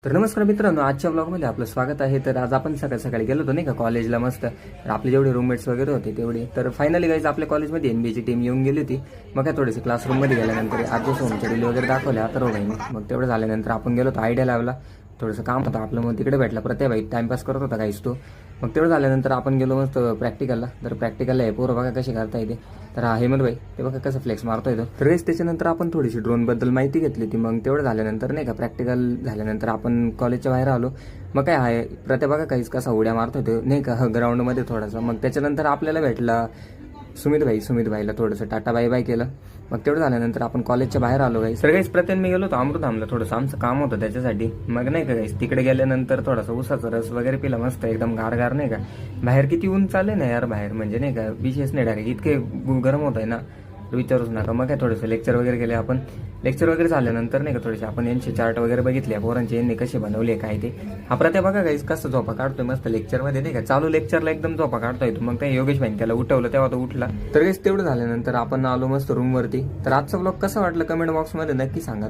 तर नमस्कार मित्रांनो, आजच्या ब्लॉगमध्ये आपलं स्वागत आहे. तर आज आपण सकाळी सकाळी गेलो होतो नाही का कॉलेजला. मस्त तर आपले जेवढे रूममेट्स वगैरे होते तेवढे. तर फायनली गाईज आपल्या कॉलेजमध्ये एनबीची टीम येऊन गेली होती. मग काय थोडेसे क्लासरूममध्ये गेल्यानंतर आज होमच्या डील वगैरे दाखवले आता भाईने. मग तेवढं झाल्यानंतर आपण गेलो होतो आयडिया लॅबला. थोडंसं काम होतं आपलं, मग तिकडे भेटला प्रतिभाई, टाइमपास करत होता काहीच तो. मग तेवढं झाल्यानंतर आपण गेलो मस्त प्रॅक्टिकलला. तर प्रॅक्टिकलला हे पोरं बघा कशी करता येते. तर हा हेमंत भाई ते बघा कसं फ्लेक्स मारतो येतो. तर रेस त्याच्यानंतर आपण थोडीशी ड्रोनबद्दल माहिती घेतली होती. मग तेवढं झाल्यानंतर नाही का प्रॅक्टिकल झाल्यानंतर आपण कॉलेजच्या बाहेर आलो. मग काय आहे प्रतिभा बघा काहीच कसा उड्या मारतो तो नाही का ग्राउंडमध्ये थोडासा. मग त्याच्यानंतर आपल्याला भेटला सुमित भाईला थोडंसं टाटा बाय बाय केलं. मग तेवढं झाल्यानंतर आपण कॉलेजच्या बाहेर आलो गाईस. तर गाईस प्रत्येक मी गेलो होतो अमृतधामला, थोडंसं आमचं काम होतं त्याच्यासाठी. मग नाही का गाईस तिकडे गेल्यानंतर थोडासा उसाचा रस वगैरे पिला मस्त एकदम गार नाही का. बाहेर किती ऊन चालले ना यार बाहेर, म्हणजे नाही का विशेष नाही डायरेक्ट इतके गरम होत आहे ना, विचारूच नका. मग काय थोडंसं लेक्चर वगैरे केले आपण. लेक्चर वगैरे झाल्यानंतर नाही का थोडेसे आपण यांचे चार्ट वगैरे बघितले पोरांचे, यांनी कसे बनवले काय ते. हा प्रत्या बघा गाईस कसं झोपा काढतोय मस्त लेक्चरमध्ये नाही का. चालू लेक्चरला एकदम झोपा काढतोय तो. मग त्या योगेश भाईने त्याला उठवलं तेव्हा तो उठला. तर गाईस तेवढं झाल्यानंतर आपण आलो मस्त रूमवरती. तर आजचा ब्लॉग कसा वाटला कमेंट बॉक्समध्ये नक्की सांगा.